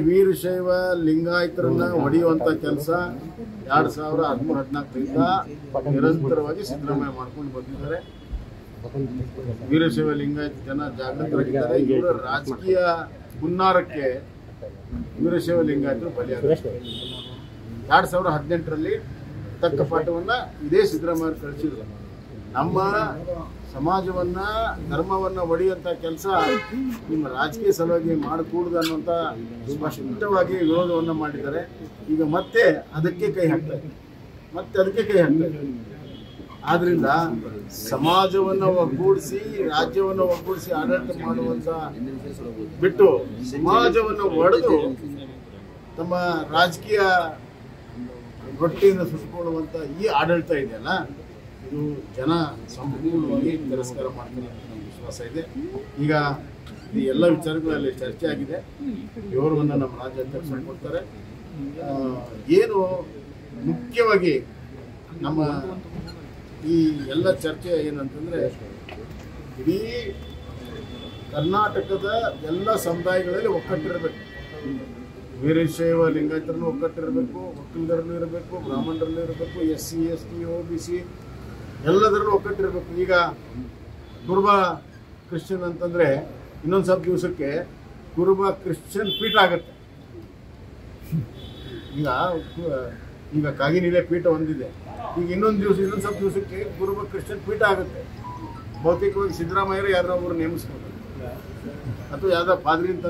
ವೀರಶೈವ ಲಿಂಗಾಯತರನ್ನ ಹೊಡೆಯುವಂತ ಕೆಲಸ 2013-14ರಿಂದ ನಿರಂತರವಾಗಿ ಸಿದ್ದರಾಮಯ್ಯ ಮಾಡ್ಕೊಂಡು ಬಂದಿದ್ದಾರೆ. ವೀರಶೈವ ಲಿಂಗಾಯತ ಜನ ಜಾಗೃತರಾಗಿದ್ದಾರೆ. ಇವರ ರಾಜಕೀಯ ಹುನ್ನಾರಕ್ಕೆ ವೀರಶೈವ ಲಿಂಗಾಯತರು ಬಲಿಯಾಗಿದ್ದಾರೆ. 2018ರಲ್ಲಿ ತಕ್ಕ ಪಾಠವನ್ನ ಇದೇ ಸಿದ್ದರಾಮಯ್ಯ ಕಳಿಸಿದ್ರು. ನಮ್ಮ ಸಮಾಜವನ್ನ ಧರ್ಮವನ್ನ ಒಡೆಯುವಂತ ಕೆಲಸ ನಿಮ್ಮ ರಾಜಕೀಯ ಸಲುವಾಗಿ ಮಾಡಕೂಡದು ಅನ್ನುವಂಥ ಸ್ಪಷ್ಟವಾಗಿ ವಿರೋಧವನ್ನ ಮಾಡಿದ್ದಾರೆ. ಈಗ ಮತ್ತೆ ಅದಕ್ಕೆ ಕೈ ಹಾಕ್ತಾರೆ. ಆದ್ರಿಂದ ಸಮಾಜವನ್ನ ಒಗ್ಗೂಡಿಸಿ ರಾಜ್ಯವನ್ನ ಒಗ್ಗೂಡಿಸಿ ಆಡಳಿತ ಮಾಡುವಂತ ಬಿಟ್ಟು ಸಮಾಜವನ್ನು ಒಡೆದು ತಮ್ಮ ರಾಜಕೀಯ ರೊಟ್ಟಿಯನ್ನು ಸುಟ್ಕೊಳ್ಳುವಂತ ಈ ಆಡಳಿತ ಇದೆಯಲ್ಲ, ಇದು ಜನ ಸಂಪೂರ್ಣವಾಗಿ ತಿರಸ್ಕಾರ ಮಾಡ್ತಾರೆ ಅಂತ ನಮ್ಮ ವಿಶ್ವಾಸ ಇದೆ. ಈಗ ಈ ಎಲ್ಲ ವಿಚಾರಗಳಲ್ಲಿ ಚರ್ಚೆ ಆಗಿದೆ. ವಿವರವನ್ನು ನಮ್ಮ ರಾಜ್ಯಾಧ್ಯಕ್ಷರು ಕೊಡ್ತಾರೆ. ಏನು ಮುಖ್ಯವಾಗಿ ನಮ್ಮ ಈ ಎಲ್ಲ ಚರ್ಚೆ ಏನಂತಂದ್ರೆ, ಇಡೀ ಕರ್ನಾಟಕದ ಎಲ್ಲ ಸಮುದಾಯಗಳಲ್ಲಿ ಒಕ್ಕಟ್ಟಿರಬೇಕು. ವೀರಶೈವ ಲಿಂಗಾಯತರನ್ನು ಒಕ್ಕಟ್ಟಿರಬೇಕು, ಒಕ್ಕಲಿಗರಲ್ಲೂ ಇರಬೇಕು, ಬ್ರಾಹ್ಮಣರಲ್ಲೂ ಇರಬೇಕು, SC ST OBC ಎಲ್ಲದರಲ್ಲೂ ಒಕ್ಕಟ್ಟಿರಬೇಕು. ಈಗ ಕುರುಬ ಕ್ರಿಶ್ಚಿಯನ್ ಅಂತಂದ್ರೆ ಇನ್ನೊಂದು ಸ್ವಲ್ಪ ದಿವಸಕ್ಕೆ ಕುರುಬ ಕ್ರಿಶ್ಚಿಯನ್ ಪೀಠ ಆಗುತ್ತೆ. ಈಗ ಕಾಗಿನೆಲೆ ಪೀಠ ಹೊಂದಿದೆ. ಈಗ ಇನ್ನೊಂದು ಸ್ವಲ್ಪ ದಿವಸಕ್ಕೆ ಕುರುಬ ಕ್ರಿಶ್ಚಿಯನ್ ಪೀಠ ಆಗುತ್ತೆ. ಭೌತಿಕವಾಗಿ ಸಿದ್ದರಾಮಯ್ಯರು ಯಾರೋ ಒಬ್ಬರು ನೇಮಿಸ್ಬೋದು ಅಥವಾ ಯಾವ್ದೋ ಪಾದ್ರಿ ಅಂತ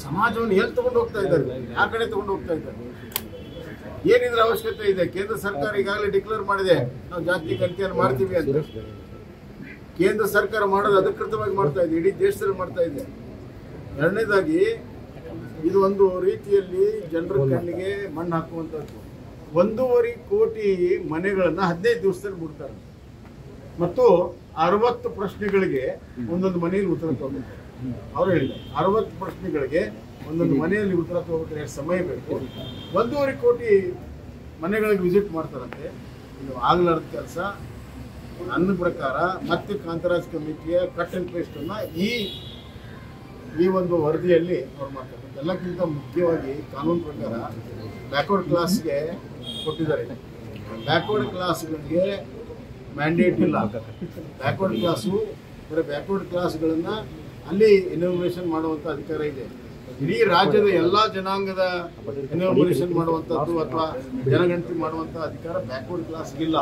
ಸಮಾಜವನ್ನು ಎಲ್ಲಿ ತಗೊಂಡು ಹೋಗ್ತಾ ಇದ್ದಾರೆ, ಯಾವ ಕಡೆ ತಗೊಂಡು ಹೋಗ್ತಾ ಇದ್ದಾರೆ, ಏನಿದ್ರ ಅವಶ್ಯಕತೆ ಇದೆ? ಕೇಂದ್ರ ಸರ್ಕಾರ ಈಗಾಗಲೇ ಡಿಕ್ಲೇರ್ ಮಾಡಿದೆ, ನಾವು ಜಾತಿ ಗಣತಿಯನ್ನು ಮಾಡ್ತೀವಿ ಅಂತ. ಕೇಂದ್ರ ಸರ್ಕಾರ ಮಾಡೋದು ಅಧಿಕೃತವಾಗಿ ಮಾಡ್ತಾ ಇದೆ, ಇಡೀ ದೇಶದಲ್ಲಿ ಮಾಡ್ತಾ ಇದೆ. ಎರಡನೇದಾಗಿ ಇದು ಒಂದು ರೀತಿಯಲ್ಲಿ ಜನರ ಕಣ್ಣಿಗೆ ಮಣ್ಣು ಹಾಕುವಂಥದ್ದು. 1.5 ಕೋಟಿ ಮನೆಗಳನ್ನ 15 ದಿವಸದಲ್ಲಿ ಮುಡ್ತಾರೆ ಮತ್ತು 60 ಪ್ರಶ್ನೆಗಳಿಗೆ ಒಂದೊಂದು ಮನೆಯಲ್ಲಿ ಉತ್ತರ ತಗೋತಾರೆ. ಅವ್ರು ಹೇಳಿದ್ದಾರೆ 60 ಪ್ರಶ್ನೆಗಳಿಗೆ ಒಂದೊಂದು ಮನೆಯಲ್ಲಿ ಉತ್ತರ ತಗೋಬೇಕಾದ್ರೆ ಎಷ್ಟು ಸಮಯ ಬೇಕು? 1.5 ಕೋಟಿ ಮನೆಗಳಿಗೆ ವಿಸಿಟ್ ಮಾಡ್ತಾರಂತೆ. ಇದು ಆಗ್ಲಾರ್ದ ಕೆಲಸ. ನನ್ನ ಪ್ರಕಾರ ಮತ್ತೆ ಕಾಂತರಾಜ್ ಕಮಿಟಿಯ ಕಟ್ ಅಂಡ್ ಪೇಸ್ಟ್ ಅನ್ನ ಈ ಒಂದು ವರದಿಯಲ್ಲಿ ಅವ್ರು ಮಾಡ್ತಾರೆ. ಎಲ್ಲಕ್ಕಿಂತ ಮುಖ್ಯವಾಗಿ ಕಾನೂನು ಪ್ರಕಾರ ಬ್ಯಾಕ್ವರ್ಡ್ ಕ್ಲಾಸ್ಗೆ ಕೊಟ್ಟಿದ್ದಾರೆ. ಬ್ಯಾಕ್ವರ್ಡ್ ಕ್ಲಾಸ್ಗಳಿಗೆ ಮ್ಯಾಂಡೇಟ್ ಇಲ್ಲ. ಬ್ಯಾಕ್ವರ್ಡ್ ಕ್ಲಾಸು ಬ್ಯಾಕ್ವರ್ಡ್ ಕ್ಲಾಸ್ಗಳನ್ನ ಅಲ್ಲಿ ಎನ್ಯುಮರೇಷನ್ ಮಾಡುವಂತ ಅಧಿಕಾರ ಇದೆ. ಇಡೀ ರಾಜ್ಯದ ಎಲ್ಲಾ ಜನಾಂಗದ ಎನ್ಯುಮರೇಷನ್ ಮಾಡುವಂತದ್ದು ಅಥವಾ ಜನಗಣತಿ ಮಾಡುವಂತ ಅಧಿಕಾರ ಬ್ಯಾಕ್ವರ್ಡ್ ಕ್ಲಾಸ್ಗಿಲ್ಲ.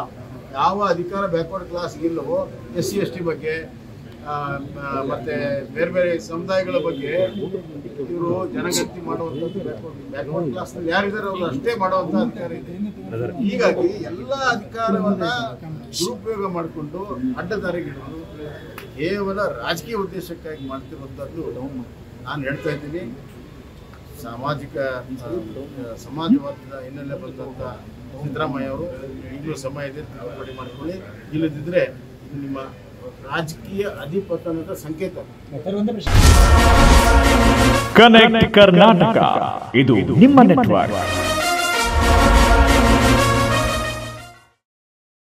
ಯಾವ ಅಧಿಕಾರ ಬ್ಯಾಕ್ವರ್ಡ್ ಕ್ಲಾಸ್ಗಿಲ್ಲವೋ SC ST ಬಗ್ಗೆ ಮತ್ತೆ ಬೇರೆ ಬೇರೆ ಸಮುದಾಯಗಳ ಬಗ್ಗೆ ಇವರು ಜನಗಣತಿ ಮಾಡುವಂಥದ್ದು ಬ್ಯಾಕ್ವರ್ಡ್ ಕ್ಲಾಸ್ ನಲ್ಲಿ ಯಾರಿದ್ದಾರೆ ಅವರು ಅಷ್ಟೇ ಮಾಡುವಂತ ಅಧಿಕಾರ ಇದೆ. ಹೀಗಾಗಿ ಎಲ್ಲ ಅಧಿಕಾರವನ್ನ ದುರುಪಯೋಗ ಮಾಡಿಕೊಂಡು ಅಡ್ಡದಾರಿಗಿಡೋದು ಕೇವಲ ರಾಜಕೀಯ ಉದ್ದೇಶಕ್ಕಾಗಿ ಮಾಡ್ತಿರುವಂಥದ್ದು ನಾನು ಹೇಳ್ತಾ ಇದ್ದೀನಿ. ಸಮಾಜವಾದದ ಹಿನ್ನೆಲೆ ಬಂದಂಥ ಸಿದ್ದರಾಮಯ್ಯ ಅವರು ಈಗಲೂ ಸಮಯ ಇದೆ, ತಿದ್ದುಪಡಿ ಮಾಡಿಕೊಳ್ಳಿ. ಇಲ್ಲದಿದ್ದರೆ ನಿಮ್ಮ ರಾಜಕೀಯ ಅಧಿಪತನದ ಸಂಕೇತ. ಕನೆಕ್ಟ್ ಕರ್ನಾಟಕ, ಇದು ನಿಮ್ಮ ನೆಟ್ವರ್ಕ್.